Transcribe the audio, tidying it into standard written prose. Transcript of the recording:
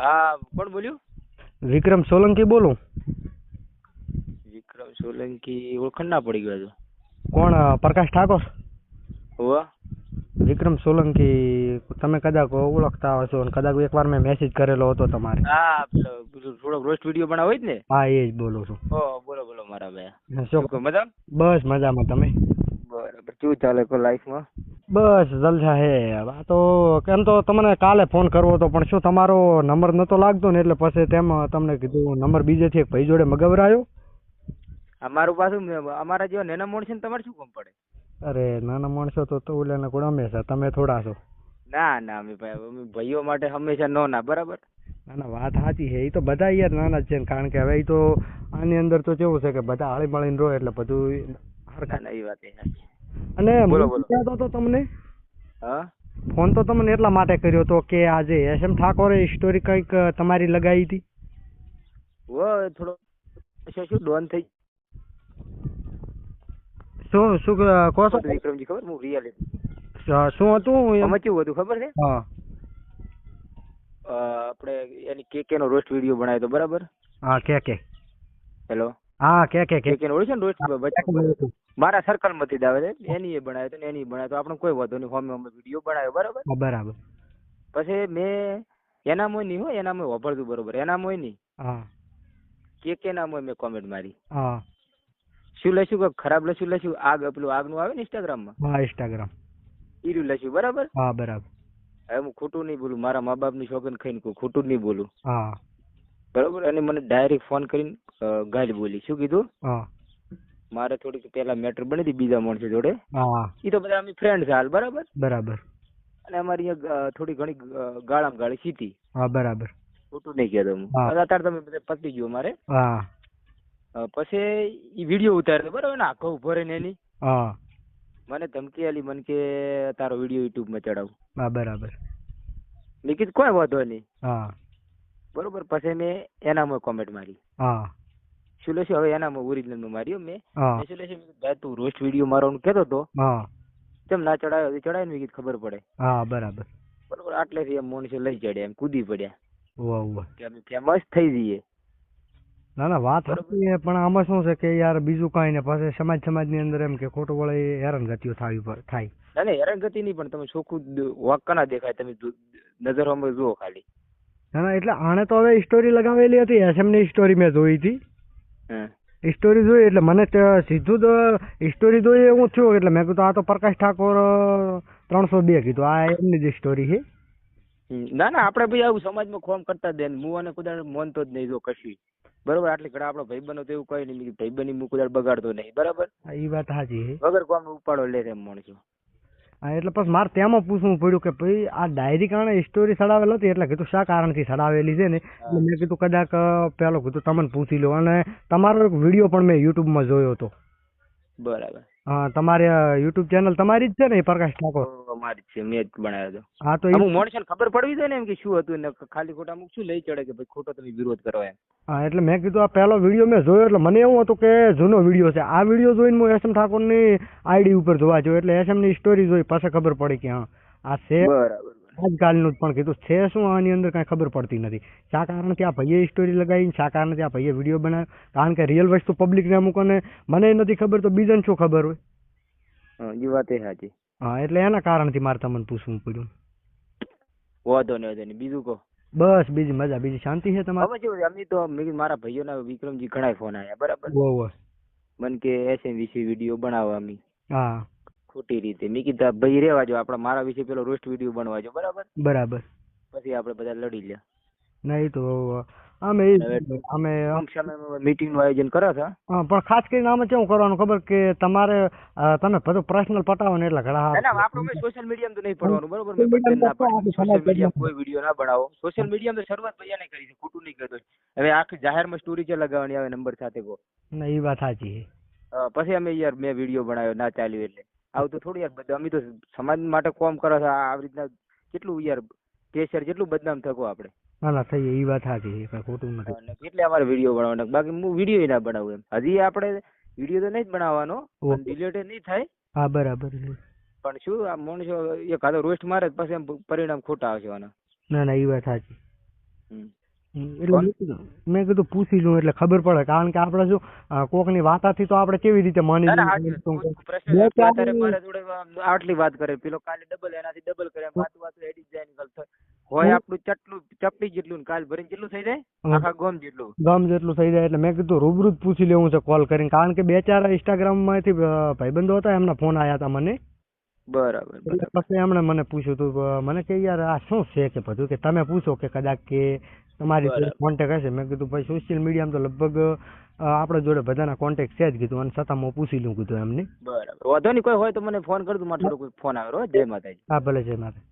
હા, કોણ બોલ્યું? વિક્રમ સોલંકી બોલું. વિક્રમ સોલંકી ઓળખણ ના પડી ગયો. કોણ? પ્રકાશ ઠાકોર. હોવા વિક્રમ સોલંકી તમે કદાચ ઓળખતા હશો, કદાચ એકવાર મેં મેસેજ કરેલો હતો તમારે. હા, પેલો થોડોક રોસ્ટ વિડીયો બનાવો જ ને? હા, એ જ બોલું છું. બોલો બોલો મારા ભાઈ. શું કહો મજા? બસ મજામાં. તમે? બરાબર. કેવું ચાલે કો લાઈફમાં? બસ જલસા હે. આ તો કેમ તો તમને કાલે ફોન કરવો હતો, પણ શું તમારો નંબર નતો લાગતો ને, એટલે પછી તેમ તમને કીધું નંબર બીજેથી એક ભાઈ જોડે મગાવરાયો. અમારું પાછું અમારા જેવા નેના મોણ છે ને, તમારે શું કામ પડે? અરે નાના માણસો તો ઓલાને કોણ હંમેશા, તમે થોડા છો. ના ના, અમે ભાઈઓ માટે હંમેશા નો ના. બરાબર. ના ના, વાત સાચી છે. એ તો બધા યાર નાના જ છે ને, કારણ કે હવે એ તો આની અંદર તો કેવું છે કે બધા હળી મળીને રહો એટલે બધું હરખા. ના, એ વાત એ સાચી. અને બોલો બોલો. કહેતો તો તમને હા, ફોન તો તમને એટલા માટે કર્યો હતો કે આજે SM ઠાકોરે સ્ટોરી કંઈક તમારી લગાવી હતી. થોડો શું ડોન થઈ શું શું કહો છો વિક્રમજી? ખબર હું રિયાલિટી શું હતું એમ? અમે કેવું હતું ખબર છે? હા આપણે એની કેકે નો રોસ્ટ વિડીયો બનાવ્યો હતો. બરાબર. હા કે હેલો. હા કે કેકે નો છે ને રોસ્ટ, મારા સર્કલ માંથી જ આવે છે. એની એ બનાવ્યો હતો ને એની બનાવ્યો તો આપણે કોઈ વાંધો નહીં. હોમે અમે વિડીયો બનાવ્યો. બરાબર. બરાબર. પછી મેં એના મોય નહીં હોય, એના મોય વાપરતું. બરોબર. એના મોય નહીં, હા કે ના મોય મેં કોમેન્ટ મારી. હા શું લઈશું કે ખરાબ લઈશું આગ, પેલું આગનું આવે ને ઇન્સ્ટાગ્રામમાં, હા ઇન્સ્ટાગ્રામ. એ રહ્યું લઈશું. બરાબર. હા બરાબર. હવે હું ખોટું નહીં બોલું, મારા મા બાપની શોખન ખાઈને કોઈ ખોટું નહીં બોલું. હા બરોબર. અને મને ડાયરેક્ટ ફોન કરીને ગાલી બોલી. શું કીધું? હા મારે થોડીક પેલા મેટર બની હતી બીજા માણસો જોડે. હા એ તો બધા અમે ફ્રેન્ડ છે હાલ. બરાબર. બરાબર. અને અમારી અહીંયા થોડી ઘણી ગાળામાં ગાળી સીધી. હા બરાબર. ખોટું નહીં કહેતો હું. અત્યારે તમે બધા પતી ગયો મારે. હા પછી એ વિડીયો ઉતાર્યો. બરાબર ને, આખો ઉભો રહીને એની હા મને ધમકી આલી, મને કે તારો વિડીયો યુટ્યુબમાં ચડાવું. હા બરાબર. મેં કીધું કોઈ વાંધો નહીં. હા બરોબર. પછી મેં એનામાં કોમેન્ટ મારી. હા શું લેશું હવે એનામાં ઓરિજિનલમાં માર્યો મેં. હા શું લેશું તું રોસ્ટ વિડીયો મારવાનું કહેતો હતો, હા કેમ ના ચડાવ્યો? ચડાય ને ખબર પડે. હા બરાબર. બરોબર. આટલેથી એમ માણસો લઈ ચડ્યા, એમ કૂદી પડ્યા વાહ વાહ. કે અમે ફેમસ થઈ જઈએ. ના ના, વાત સાચી છે, પણ આમાં શું છે કે યાર બીજું કાંઈ ને, પછી સમાજની અંદર એમ કે ખોટું વળે હેરાનગતિઓ થાય. ના નહીં, હેરાનગતિ નહીં, પણ તમે ચોખ્ખું વાક ના દેખાય. તમે નજરોમાં જુઓ ખાલી. ના ના, એટલે આણે તો હવે સ્ટોરી લગાવેલી હતી. SM ની સ્ટોરી મેં જોઈ હતી. સ્ટોરી જોઈ એટલે મને સીધું તો સ્ટોરી જોઈ એવું થયું, એટલે મેં કીધું આ તો પ્રકાશ ઠાકોર 302 કીધું આ એમની જે સ્ટોરી છે. ના ના, આપણે ભાઈ આવું સમાજમાં ખોમ કરતા દે. હું અને કુદાડ મોનતો જ નહીં જો કશું. બરોબર. આટલી ઘણા આપણો ભાઈ બનો તો એવું કઈ નહીં. ભાઈ બની હું કુદાડ બગાડતો નહીં. બરાબર. એ વાત સાચી છે. વગર કોમ ઉપાડો લે એમ માણસો. હા, એટલે પછી મારે તેમાં પૂછવું પડ્યું કે ભાઈ આ ડાયરી કારણે સ્ટોરી સડાવેલ હતી, એટલે કીધું શા કારણથી સડાવેલી છે ને, એટલે મેં કીધું કદાચ પેલો કીધું તમને પૂછી લો. અને તમારો એક વિડીયો પણ મેં યુટ્યુબમાં જોયો હતો. બરાબર. હા, તમારે યુટ્યુબ ચેનલ તમારી જ છે ને, પ્રકાશ ઠાકોર? મારી છે, મેં જ બનાવ્યો હતો. હા, તો અમુક માણસોને ખબર પડવી જોઈએ ને એમ કે શું હતું ને, ખાલી ખોટા અમુક શું લઈ ચડે કે ભાઈ ખોટો તમે વિરોધ કરો એમ. હા, એટલે મેં કીધું આ પહેલો વિડીયો મેં જોયો, એટલે મને એવું હતું કે જૂનો વિડીયો છે. આ વિડીયો જોઈને હું SM ઠાકોરની આઈડી ઉપર જોવા જોયો, એટલે SM ની સ્ટોરી જોઈ, પછી ખબર પડી કે હા આ છે બરાબર. આજકાલનું જ. પણ કીધું છે શું આની અંદર કાંઈ ખબર પડતી નથી. શા કારણથી આ ભાઈએ સ્ટોરી લગાવી, શા કારણથી આ ભાઈએ વિડીયો બનાવ્યો, કારણ કે રિયલ વસ્તુ પબ્લિકને અમુક અને મને નથી ખબર, તો બીજાને શું ખબર હોય? એ વાત એ સાચી. હા, એટલે એના કારણથી મારે તમને પૂછવું પડ્યું. વાંધો નહીં. બીજું કહો. બસ બીજી મજા, બીજી શાંતિ છે તમારે? હવે કેવું અમે તો મારા ભાઈઓના વિક્રમજી ઘણા ફોન આવ્યા. બરાબર. મને કે SM વિશે વિડીયો બનાવવા અમે. હા, ખોટી રીતે. મેં કીધું ભાઈ રેવા જો, આપડે મારા વિશે પેલો રોસ્ટ વિડીયો બનવા જો. બરાબર. બરાબર. પછી આપડે બધા લડી લ્યા. નહીં તો અમે મીટિંગ નું આયોજન કરે છે. હા, પણ ખાસ કરીને આમાં કેવું કરવાનું ખબર કે તમારે તમે બધું પર્સનલ પટાવો ને, એટલે ઘણા આપણે સોશિયલ મીડિયામાં તો નહીં પડવાનું. બરોબર. સોશિયલ મીડિયા કોઈ વિડીયો ના બનાવો. સોશિયલ મીડિયામાં તો શરૂઆત ભૈયા કરી છે. ખોટું નહીં કહેતો. હવે આખી જાહેરમાં સ્ટોરી છે લગાવવાની આવે નંબર સાથે કહો. ના, એ વાત સાચી છે. પછી અમે યાર મેં વિડીયો બનાવ્યો ના ચાલ્યું એટલે આવું તો થોડું યાર. બધા અમે તો સમાજ માટે કોમ કરો છો. આવી રીતના કેટલું યાર કેસર જેટલું બદનામ થકો આપણે. ના ના, થઈ એ વાત સાચી છે, ખોટું નથી. એટલે અમારે વિડીયો બનાવવાનો. બાકી હું વિડીયો ના બનાવું એમ. હજી આપણે વિડીયો તો નહીં જ બનાવવાનો, ડિલેટ નહીં થાય. હા, બરાબર. પણ શું આ માણસો એક હાથો રોસ્ટ મારે પછી એમ પરિણામ ખોટા આવશે આના. ના ના, એ વાત સાચી. એટલે મેં કીધું પૂછી લઉં એટલે ખબર પડે, કારણ કે આપણે શું કોકની વાતાથી તો આપણે કેવી રીતે માની ના, ના, લઈએ? સાચી વાત. પ્રશ્ન છે, અત્યારે મારા જોડે આટલી વાત કરે, પેલો કાલે ડબલ એનાથી ડબલ કરે, વાતું એડી જાય નીકળતો હોય આપણું ચપટી જેટલું ને કાલ ભરીને કેટલું થઈ જાય, આખા ગોમ જેટલું જેટલું થઈ જાય. એટલે મેં કીધું રૂબરૂ જ પૂછી લેવું છે કોલ કરીને, કારણ કે 2-4 ઇન્સ્ટાગ્રામ માંથી ભાઈબંધો હતા, એમના ફોન આવ્યા હતા મને. બરાબર. એટલે પછી એમણે મને પૂછ્યું હતું, મને કે યાર આ શું છે કે બધું, કે તમે પૂછો કે કદાચ કે તમારી જોડે કોન્ટેક્ટ હશે. મેં કીધું ભાઈ સોશિયલ મીડિયામાં તો લગભગ આપણા જોડે બધાના કોન્ટેક્ટ છે જ કીધું, અને છતાં હું પૂછી લઉં કીધું એમને. બરાબર, વાંધો નહીં, કોઈ હોય તો મને ફોન કરજો, મારે થોડો કોઈ ફોન આવ્યો. જય માતાજી. હા ભલે, જય માતા.